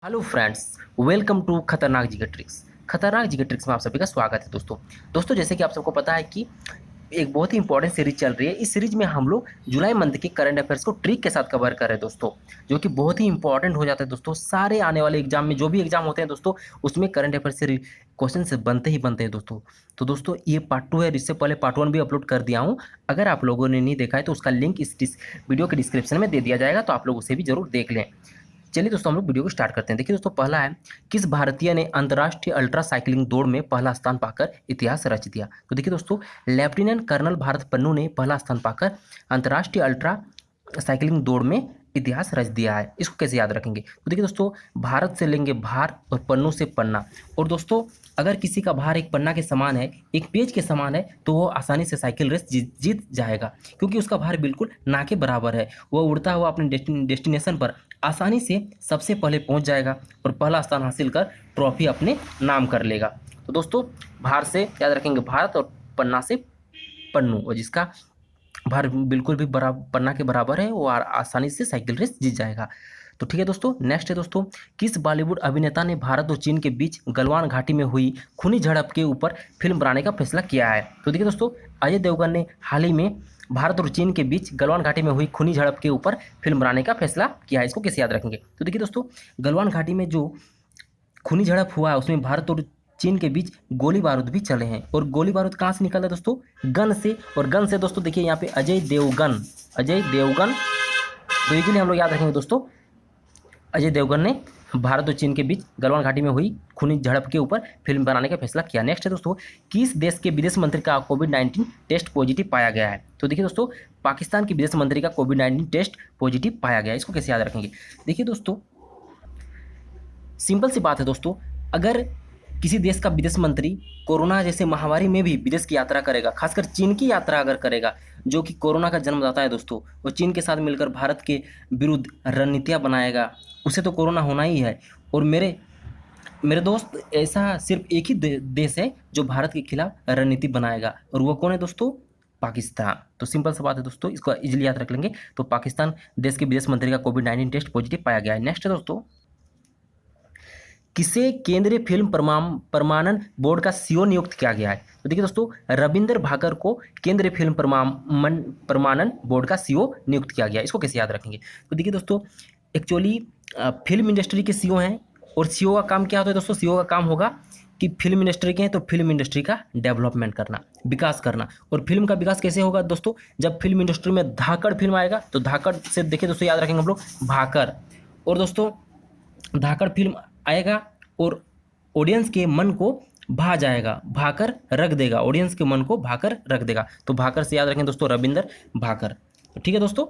Hello friends, welcome to खतरनाक जिगर tricks. खतरनाक जिगर ट्रिक्स में आप सभी का स्वागत है। दोस्तों जैसे कि आप सबको पता है कि एक बहुत ही इंपॉर्टेंट सीरीज चल रही है। इस सीरीज में हम लोग जुलाई मंथ के करंट अफेयर्स को ट्रिक के साथ कवर कर रहे हैं दोस्तों, जो कि बहुत ही इंपॉर्टेंट हो जाता है दोस्तों। सारे आने वाले एग्जाम में जो भी एग्जाम होते हैं दोस्तों, उसमें करंट अफेयर से क्वेश्चन से बनते ही बनते हैं दोस्तों। तो दोस्तों ये पार्ट 2 है, इससे पहले पार्ट 1 भी अपलोड कर दिया हूँ। अगर आप लोगों ने नहीं देखा है तो उसका लिंक इस वीडियो के डिस्क्रिप्शन में दे दिया जाएगा, तो आप लोग उसे भी जरूर देख लें। चलिए दोस्तों हम लोग वीडियो को स्टार्ट करते हैं। देखिए दोस्तों, पहला है किस भारतीय ने अंतर्राष्ट्रीय अल्ट्रा साइकिलिंग दौड़ में पहला स्थान पाकर इतिहास रच दिया। तो देखिए दोस्तों, लेफ्टिनेंट कर्नल भारत पन्नू ने पहला स्थान पाकर अंतर्राष्ट्रीय अल्ट्रा साइकिलिंग दौड़ में इतिहास रच दिया है। इसको कैसे याद रखेंगे? तो देखिए दोस्तों, भारत से लेंगे भार और पन्नू से पन्ना। और दोस्तों अगर किसी का भार एक पन्ना के समान है, एक पेज के समान है, तो वो आसानी से साइकिल रेस जीत जाएगा, क्योंकि उसका भार बिल्कुल ना के बराबर है। वह उड़ता हुआ अपने डेस्टिनेशन पर आसानी से सबसे पहले पहुंच जाएगा और पहला स्थान हासिल कर ट्रॉफी अपने नाम कर लेगा। तो दोस्तों भार से याद रखेंगे भारत और पन्ना से पन्नू, और जिसका भार बिल्कुल भी पन्ना के बराबर है वो आसानी से साइकिल रेस जीत जाएगा। तो ठीक है दोस्तों, नेक्स्ट है दोस्तों, किस बॉलीवुड अभिनेता ने भारत और चीन के बीच गलवान घाटी में हुई खूनी झड़प के ऊपर फिल्म बनाने का फैसला किया है? तो देखिए दोस्तों, अजय देवगन ने हाल ही में भारत और चीन के बीच गलवान घाटी में हुई खूनी झड़प के ऊपर फिल्म बनाने का फैसला किया है। इसको कैसे याद रखेंगे? तो देखिए दोस्तों, गलवान घाटी में जो खूनी झड़प हुआ उसमें भारत और चीन के बीच गोली बारूद भी चले हैं। और गोली बारूद कहाँ से निकला दोस्तों? गन से। और गन से दोस्तों देखिए यहाँ पे अजय देवगन। तो इजीली हम लोग याद रखेंगे दोस्तों, अजय देवगन ने भारत और चीन के बीच गलवान घाटी में हुई खूनी झड़प के ऊपर फिल्म बनाने का फैसला किया। नेक्स्ट है दोस्तों, किस देश के विदेश मंत्री का कोविड-19 टेस्ट पॉजिटिव पाया गया है? तो देखिए दोस्तों, पाकिस्तान के विदेश मंत्री का कोविड-19 टेस्ट पॉजिटिव पाया गया है। इसको कैसे याद रखेंगे? देखिए दोस्तों, सिंपल सी बात है दोस्तों, अगर किसी देश का विदेश मंत्री कोरोना जैसे महामारी में भी विदेश की यात्रा करेगा, खासकर चीन की यात्रा अगर करेगा, जो कि कोरोना का जन्मदाता है दोस्तों, और चीन के साथ मिलकर भारत के विरुद्ध रणनीतियां बनाएगा, उसे तो कोरोना होना ही है। और मेरे मेरे दोस्त, ऐसा सिर्फ एक ही देश है जो भारत के खिलाफ रणनीति बनाएगा, और वो कौन है दोस्तों? पाकिस्तान। तो सिंपल सा बात है दोस्तों, इसको इजीली याद रख लेंगे। तो पाकिस्तान देश के विदेश मंत्री का कोविड-19 टेस्ट पॉजिटिव पाया गया है। नेक्स्ट है दोस्तों, किसे केंद्रीय फिल्म प्रमाणन बोर्ड का सीईओ नियुक्त किया गया है? तो देखिए दोस्तों, रविंदर भाकर को केंद्रीय फिल्म प्रमाणन बोर्ड का सीईओ नियुक्त किया गया है। इसको कैसे याद रखेंगे? तो देखिए दोस्तों, एक्चुअली फिल्म इंडस्ट्री के सीईओ हैं, और सीईओ का काम क्या होता है दोस्तों? सीईओ का काम होगा कि फिल्म इंडस्ट्री के हैं तो फिल्म इंडस्ट्री का डेवलपमेंट करना, विकास करना। और फिल्म का विकास कैसे होगा दोस्तों? जब फिल्म इंडस्ट्री में धाकड़ फिल्म आएगा, तो धाकड़ से देखिए दोस्तों याद रखेंगे हम लोग भाकर। और दोस्तों धाकड़ फिल्म आएगा और ऑडियंस के मन को भा जाएगा, भाकर रख देगा, ऑडियंस के मन को भाकर रख देगा। तो भाकर से याद रखें दोस्तों रविंदर भाकर। तो ठीक है दोस्तों,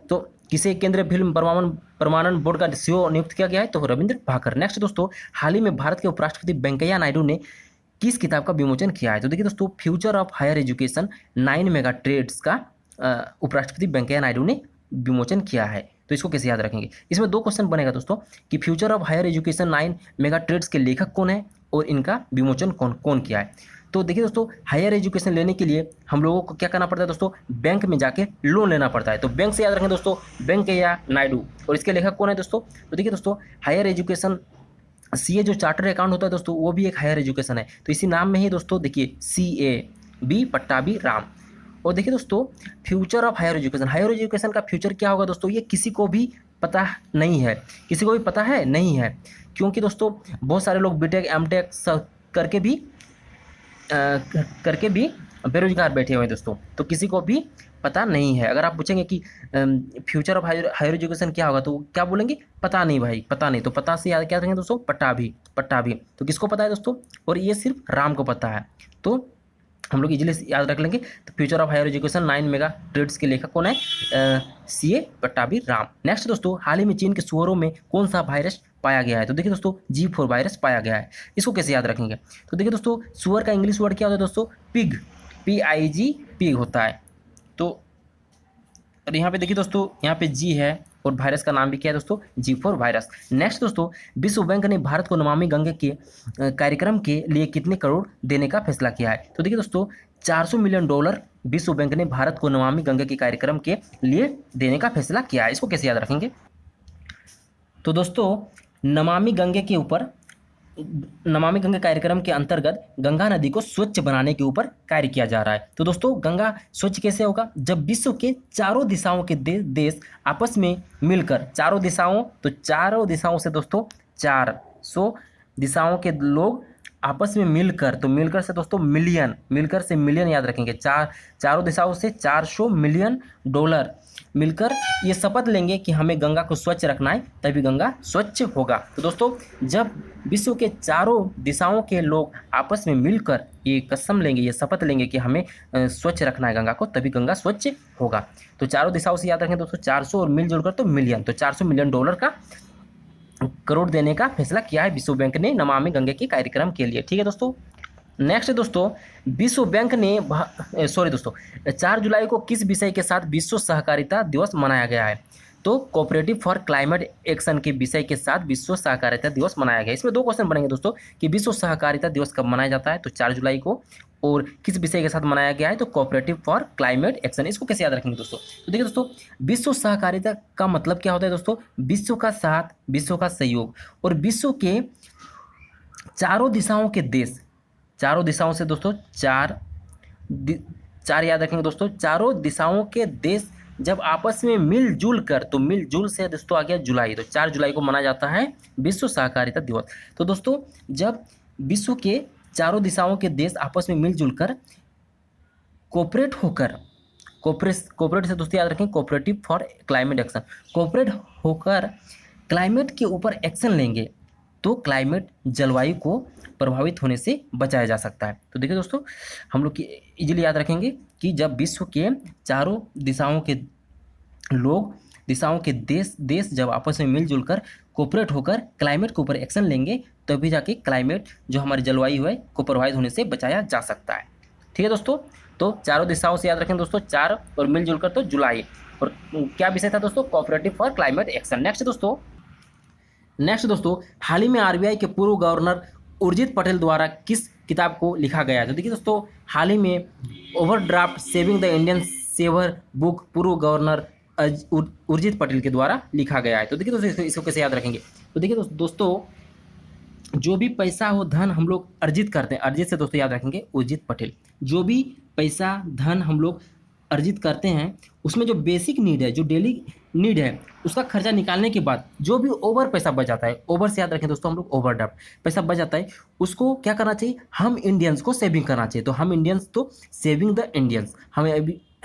तो किसे केंद्रीय फिल्म प्रमाणन बोर्ड का सीईओ नियुक्त किया गया है? तो रविंद्र भाकर। नेक्स्ट दोस्तों, हाल ही में भारत के उपराष्ट्रपति वेंकैया नायडू ने किस किताब का विमोचन किया है? तो देखिए दोस्तों, future of higher education 9 mega trends का उपराष्ट्रपति वेंकैया नायडू ने विमोचन किया है। तो इसको कैसे याद रखेंगे? इसमें दो क्वेश्चन बनेगा दोस्तों, कि future of higher education 9 mega trends के लेखक कौन है और इनका विमोचन कौन किया है। तो देखिए दोस्तों, हायर एजुकेशन लेने के लिए हम लोगों को क्या करना पड़ता है दोस्तों? बैंक में जाके लोन लेना पड़ता है। तो बैंक से याद रखें दोस्तों, वेंकैया नायडू। और इसके लेखक कौन है दोस्तों? तो देखिए दोस्तों, हायर एजुकेशन सीए जो चार्टर अकाउंट होता है दोस्तों, वो भी एक हायर एजुकेशन है। तो इसी नाम में ही दोस्तों देखिए CA बी पट्टाभी राम। और देखिए दोस्तों, फ्यूचर ऑफ हायर एजुकेशन का फ्यूचर क्या होगा दोस्तों? ये किसी को भी पता नहीं है। किसी को भी पता है नहीं है, क्योंकि दोस्तों बहुत सारे लोग बीटेक एमटेक करके भी बेरोजगार बैठे हुए हैं दोस्तों। तो किसी को भी पता नहीं है। अगर आप पूछेंगे कि फ्यूचर ऑफ हायर एजुकेशन क्या होगा, तो क्या बोलेंगे? पता नहीं भाई, पता नहीं। तो पता से याद क्या रखेंगे दोस्तों? पट्टाभी। तो किसको पता है दोस्तों? और ये सिर्फ राम को पता है। तो हम लोग इजीली याद रख लेंगे। तो future of higher education 9 mega trends के लेखक कौन है? CA पट्टाभी राम। नेक्स्ट दोस्तों, हाल ही में चीन के सुअरों में कौन सा वायरस पाया गया है? तो देखिए दोस्तों, G4 वायरस पाया गया है। इसको कैसे याद रखेंगे? तो देखिए दोस्तों, सुअर का इंग्लिश वर्ड क्या होता है दोस्तों? पिग, PIG, पिग होता है। तो और यहाँ पे देखिए दोस्तों, यहाँ पे G है, और वायरस का नाम भी क्या है दोस्तों? G4 virus. नेक्स्ट दोस्तों, विश्व बैंक ने भारत को नमामि गंगे के कार्यक्रम के लिए कितने करोड़ देने का फैसला किया है? तो देखिए दोस्तों, $400 मिलियन विश्व बैंक ने भारत को नमामि गंगे के कार्यक्रम के लिए देने का फैसला किया है। इसको कैसे याद रखेंगे? तो दोस्तों नमामि गंगे के ऊपर, नमामि गंगे कार्यक्रम के अंतर्गत गंगा नदी को स्वच्छ बनाने के ऊपर कार्य किया जा रहा है। तो दोस्तों गंगा स्वच्छ कैसे होगा? जब विश्व के चारों दिशाओं के देश आपस में मिलकर, चारों दिशाओं, तो चारों दिशाओं से दोस्तों 400 दिशाओं के लोग आपस में मिलकर, तो मिलकर से दोस्तों मिलियन, मिलकर से मिलियन याद रखेंगे, चारों दिशाओं से 400 मिलियन डॉलर मिलकर ये शपथ लेंगे कि हमें गंगा को स्वच्छ रखना है, तभी गंगा स्वच्छ होगा। तो दोस्तों जब विश्व के चारों दिशाओं के लोग आपस में मिलकर ये कसम लेंगे, ये शपथ लेंगे कि हमें स्वच्छ रखना है गंगा को, तभी गंगा स्वच्छ होगा। तो चारों दिशाओं से याद रखें दोस्तों 400 और मिलजुल कर तो मिलियन, तो 400 मिलियन डॉलर का करोड़ देने का फैसला किया है विश्व बैंक ने नमामि गंगे के कार्यक्रम के लिए। ठीक है दोस्तों। नेक्स्ट दोस्तों, विश्व बैंक ने 4 जुलाई को किस विषय के साथ विश्व सहकारिता दिवस मनाया गया है? तो कोऑपरेटिव फॉर क्लाइमेट एक्शन के विषय के साथ विश्व सहकारिता दिवस मनाया गया है। इसमें 2 क्वेश्चन बनेंगे दोस्तों कि विश्व सहकारिता दिवस कब मनाया जाता है? तो 4 जुलाई को, और किस विषय के साथ मनाया गया है? तो कोऑपरेटिव फॉर क्लाइमेट एक्शन। इसको कैसे याद रखेंगे दोस्तों? तो देखिए दोस्तों, विश्व सहकारिता का मतलब क्या होता है दोस्तों? विश्व का साथ, विश्व का सहयोग, और विश्व के चारों दिशाओं के देश, चारों दिशाओं से दोस्तों चार याद रखेंगे दोस्तों, चारों दिशाओं के देश जब आपस में मिलजुल कर, तो मिलजुल से दोस्तों आ गया जुलाई, तो 4 जुलाई को मनाया जाता है विश्व सहकारिता दिवस। तो दोस्तों जब विश्व के चारों दिशाओं के देश आपस में मिलजुल कर कोऑपरेट होकर, कोऑपरेट से दोस्तों याद रखें cooperative for climate action, cooperate होकर क्लाइमेट के ऊपर एक्शन लेंगे, तो क्लाइमेट, जलवायु को प्रभावित होने से बचाया जा सकता है। तो देखिए दोस्तों, हम लोग इजीली याद रखेंगे कि जब विश्व के चारों दिशाओं के लोग, दिशाओं के देश जब आपस में मिलजुल कर कोऑपरेट होकर क्लाइमेट के ऊपर एक्शन लेंगे, तभी जाके क्लाइमेट, जो हमारी जलवायु है, को प्रभावित होने से बचाया जा सकता है। ठीक है दोस्तों। तो चारों दिशाओं से याद रखें दोस्तों 4 और मिलजुल कर तो जुलाई। और क्या विषय था दोस्तों? Cooperative for climate action. Next दोस्तों, हाल ही में आरबीआई के पूर्व गवर्नर उर्जित पटेल द्वारा किस किताब को लिखा गया है? तो देखिए दोस्तों, हाल ही में overdraft saving the Indian saver book पूर्व गवर्नर उर्जित पटेल के द्वारा लिखा गया है। तो देखिए दोस्तों, इसको कैसे याद रखेंगे? तो देखिए दोस्तों, जो भी पैसा हो, धन हम लोग अर्जित करते हैं, अर्जित से दोस्तों याद रखेंगे उर्जित पटेल, जो भी पैसा, धन हम लोग अर्जित करते हैं, उसमें जो बेसिक नीड है, जो डेली नीड है, उसका खर्चा निकालने के बाद जो भी ओवर पैसा बच जाता है, ओवर से याद रखें दोस्तों हम लोग ओवरड्राफ्ट पैसा बच जाता है, उसको क्या करना चाहिए? हम इंडियंस को सेविंग करना चाहिए। तो हम इंडियंस, तो सेविंग द इंडियंस,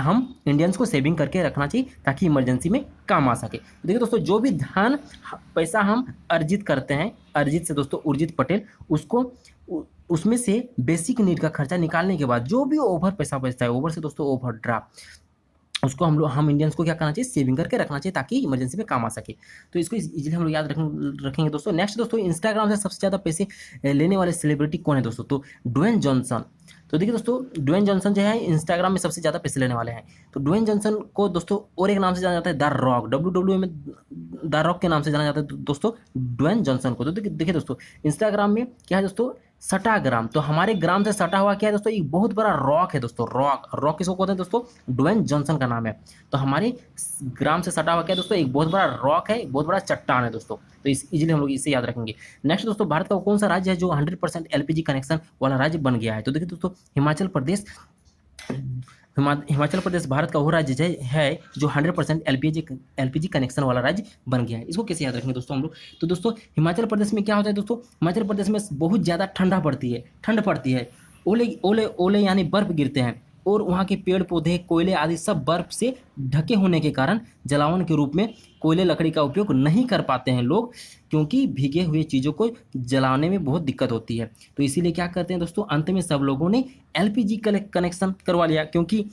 हम इंडियंस को सेविंग करके रखना चाहिए ताकि इमरजेंसी में काम आ सके। तो देखिए दोस्तों, जो भी धन पैसा हम अर्जित करते हैं, अर्जित से दोस्तों उर्जित पटेल, उसको उसमें से बेसिक नीड का खर्चा निकालने के बाद जो भी ओवर पैसा बचता है, ओवर से दोस्तों ओवरड्राफ्ट, उसको हम इंडियंस को क्या करना चाहिए? सेविंग करके रखना चाहिए ताकि इमरजेंसी में काम आ सके। तो इसको इजीली हम लोग याद रखेंगे दोस्तों। नेक्स्ट दोस्तों, इंस्टाग्राम से सबसे ज़्यादा पैसे लेने वाले सेलिब्रिटी कौन है दोस्तों? तो ड्वेन जॉनसन। तो देखिए दोस्तों, ड्वेन जॉनसन जो है इंस्टाग्राम में सबसे ज़्यादा पैसे लेने वाले हैं। तो ड्वेन जॉनसन को दोस्तों और एक नाम से जाना जाता है, द रॉक, WWE में द रॉक के नाम से जाना जाता है दोस्तों ड्वेन जॉनसन को। तो देखिए दोस्तों, इंस्टाग्राम में क्या है दोस्तों? सटा ग्राम। तो हमारे ग्राम से सटा हुआ क्या है दोस्तों? एक बहुत बड़ा रॉक है दोस्तों, रॉक किसको कहते हैं दोस्तों? ड्वेन जॉनसन का नाम है। तो हमारे ग्राम से सटा हुआ क्या है दोस्तों? एक बहुत बड़ा रॉक है, एक बहुत बड़ा चट्टान है दोस्तों। तो इजीली हम लोग इसे याद रखेंगे। नेक्स्ट दोस्तों, भारत का कौन सा राज्य है जो 100% LPG कनेक्शन वाला राज्य बन गया है? तो देखिए दोस्तों, हिमाचल प्रदेश भारत का वो राज्य है जो 100% LPG कनेक्शन वाला राज्य बन गया है। इसको कैसे याद रखेंगे दोस्तों हम लोग? तो दोस्तों, हिमाचल प्रदेश में क्या होता है दोस्तों? हिमाचल प्रदेश में बहुत ज़्यादा ठंड पड़ती है, ओले यानी बर्फ गिरते हैं, और वहाँ के पेड़ पौधे, कोयले आदि सब बर्फ से ढके होने के कारण जलावन के रूप में कोयले लकड़ी का उपयोग नहीं कर पाते हैं लोग, क्योंकि भीगे हुए चीज़ों को जलाने में बहुत दिक्कत होती है। तो इसीलिए क्या करते हैं दोस्तों, अंत में सब लोगों ने LPG कनेक्शन करवा लिया, क्योंकि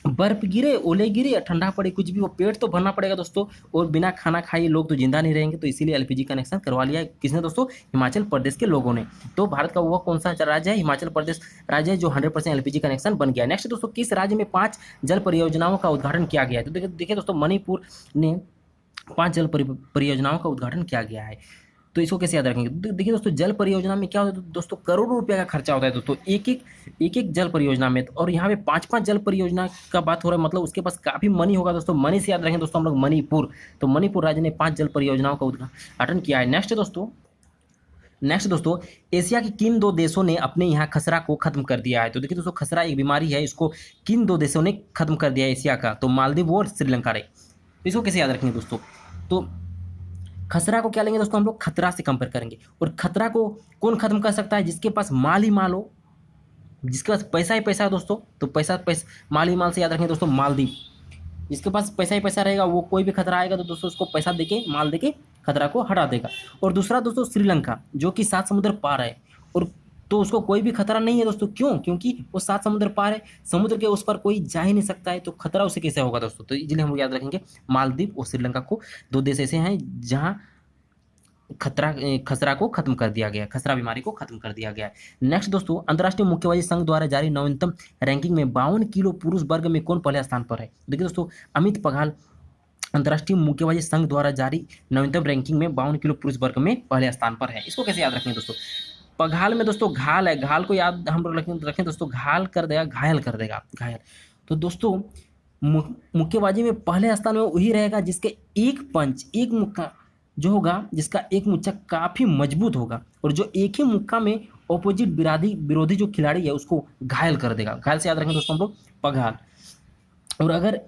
बर्फ गिरे, ओले गिरे या ठंडा पड़े, कुछ भी, वो पेट तो भरना पड़ेगा दोस्तों, और बिना खाना खाए लोग तो जिंदा नहीं रहेंगे। तो इसीलिए LPG कनेक्शन करवा लिया है। किसने दोस्तों? हिमाचल प्रदेश के लोगों ने। तो भारत का वो कौन सा राज्य है? हिमाचल प्रदेश राज्य है जो 100% LPG कनेक्शन बन गया। नेक्स्ट दोस्तों, किस राज्य में 5 जल परियोजनाओं का उद्घाटन किया गया है? तो देखिए दोस्तों, मणिपुर ने 5 जल परियोजनाओं का उद्घाटन किया गया है। तो इसको कैसे याद रखेंगे? देखिए दोस्तों, जल परियोजना में क्या होता है दोस्तों, करोड़ों रुपए का खर्चा होता है दोस्तों, एक एक जल परियोजना में। और यहाँ पे 5-5 जल परियोजना का बात हो रहा है, मतलब उसके पास काफी मनी होगा दोस्तों। मनी से याद रखेंगे दोस्तों हम लोग मणिपुर। तो मणिपुर राज्य ने 5 जल परियोजनाओं का उद्घाटन किया है। नेक्स्ट दोस्तों, एशिया के किन 2 देशों ने अपने यहाँ खसरा को खत्म कर दिया है? तो देखिए दोस्तों, खसरा एक बीमारी है, इसको किन 2 देशों ने खत्म कर दिया है एशिया का? तो मालदीव और श्रीलंका रे। तो इसको कैसे याद रखेंगे दोस्तों? तो खसरा को क्या लेंगे दोस्तों, हम लोग खतरा से कंपेयर करेंगे। और खतरा को कौन खत्म कर सकता है? जिसके पास माल ही माल हो, जिसके पास पैसा ही पैसा है दोस्तों। तो पैसा माल ही माल से याद रखेंगे दोस्तों, मालदीव। जिसके पास पैसा ही पैसा रहेगा, वो कोई भी खतरा आएगा तो दोस्तों उसको पैसा देके, माल देके खतरा को हटा देगा। और दूसरा दोस्तों श्रीलंका, जो कि 7 समुद्र पार है, और तो उसको कोई भी खतरा नहीं है दोस्तों। क्यों? क्योंकि वो 7 समुद्र पार है, समुद्र के उस पर कोई जा ही नहीं सकता है, तो खतरा उसे कैसे होगा दोस्तों? तो इसलिए हम लोग याद रखेंगे मालदीव और श्रीलंका को, 2 देश ऐसे हैं जहाँ खसरा को खत्म कर दिया गया, खसरा बीमारी को खत्म कर दिया गया है। नेक्स्ट दोस्तों, अंतर्राष्ट्रीय मुक्केबाजी संघ द्वारा जारी नवीनतम रैंकिंग में 52 किलो पुरुष वर्ग में कौन पहले स्थान पर है? देखिए दोस्तों, अमित पघाल अंतर्राष्ट्रीय मुक्केबाजी संघ द्वारा जारी नवीनतम रैंकिंग में 52 किलो पुरुष वर्ग में पहले स्थान पर है। इसको कैसे याद रखेंगे दोस्तों? पघाल में दोस्तों घाल है, घाल को याद हम लोग रखें दोस्तों, घाल कर देगा, घायल कर देगा, घायल। तो दोस्तों मुक्केबाजी में पहले स्थान में वही रहेगा जिसके एक मुक्का जो होगा, जिसका एक मुक्का काफी मजबूत होगा, और जो एक ही मुक्का में ऑपोजिट विरोधी जो खिलाड़ी है उसको घायल कर देगा। घायल से याद रखेंगे दोस्तों हम लोग पघाल। और अगर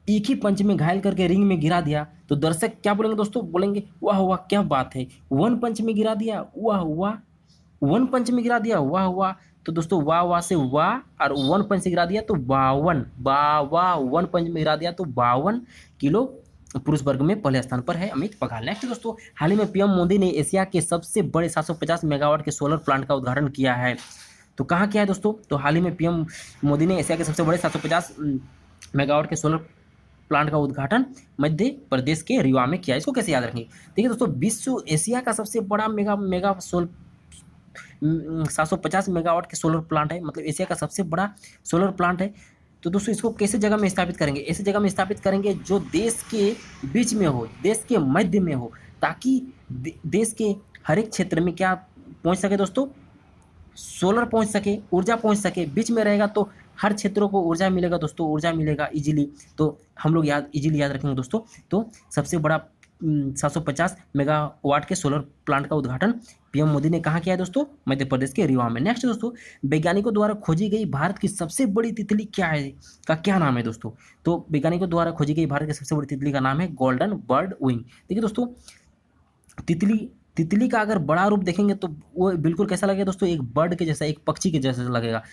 एक ही पंच में घायल करके रिंग में गिरा दिया तो दर्शक क्या बोलेंगे दोस्तों? बोलेंगे वाह वाह क्या बात है, वन पंच में गिरा दिया, वाह वाह, वन पंच में गिरा दिया, वाह वाह। तो दोस्तों वाह वाह से वाह, और वन पंच से गिरा दिया तो 52 वन पंच में गिरा दिया तो 52 किलो पुरुष वर्ग में पहले स्थान पर है अमित पघाल। नेक्स्ट दोस्तों, हाल ही में पीएम मोदी ने एशिया के सबसे बड़े 750 मेगावाट के सोलर प्लांट का उद्घाटन किया है। तो कहाँ किया है दोस्तों? तो हाल ही में पीएम मोदी ने एशिया के सबसे बड़े 750 मेगावाट के सोलर प्लांट का उद्घाटन मध्य प्रदेश के रीवा में किया। इसको कैसे याद रखेंगे? देखिए दोस्तों, विश्व एशिया का सबसे बड़ा मेगा 750 मेगावाट के सोलर प्लांट है, मतलब एशिया का सबसे बड़ा सोलर प्लांट है। तो दोस्तों इसको कैसे जगह में स्थापित करेंगे? ऐसी जगह में स्थापित करेंगे जो देश के बीच में हो, देश के मध्य में हो, ताकि देश के हर एक क्षेत्र में क्या पहुंच सके दोस्तों? सोलर पहुंच सके, ऊर्जा पहुंच सके। बीच में रहेगा तो हर क्षेत्रों को ऊर्जा मिलेगा दोस्तों, ऊर्जा मिलेगा इजीली। तो हम लोग इजीली याद रखेंगे दोस्तों। तो सबसे बड़ा 750 मेगावाट के सोलर प्लांट का उद्घाटन पीएम मोदी ने कहाँ किया है दोस्तों? मध्य प्रदेश के रीवा में। नेक्स्ट दोस्तों, वैज्ञानिकों द्वारा खोजी गई भारत की सबसे बड़ी तितली क्या है, का क्या नाम है दोस्तों? तो वैज्ञानिकों द्वारा खोजी गई भारत की सबसे बड़ी तितली का नाम है गोल्डन बर्ड विंग। देखिए दोस्तों, तितली का अगर बड़ा रूप देखेंगे तो वो बिल्कुल कैसा लगेगा दोस्तों? एक बर्ड के जैसा, एक पक्षी के जैसा लगेगा।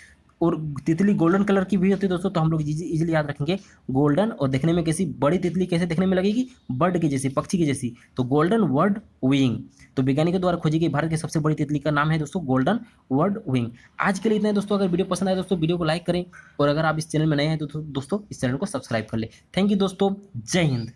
और तितली गोल्डन कलर की भी होती है दोस्तों, तो हम लोग इजीली याद रखेंगे गोल्डन। और देखने में कैसी बड़ी तितली कैसे देखने में लगेगी? बर्ड की जैसी, पक्षी की जैसी। तो गोल्डन वर्ड विंग। तो वैज्ञानिकों द्वारा खोजी गई भारत की सबसे बड़ी तितली का नाम है दोस्तों गोल्डन वर्ड विंग। आज के लिए इतना है दोस्तों। अगर वीडियो पसंद आए दोस्तों वीडियो को लाइक करें, और अगर आप इस चैनल में नए हैं तो दोस्तों इस चैनल को सब्सक्राइब कर ले। थैंक यू दोस्तों, जय हिंद।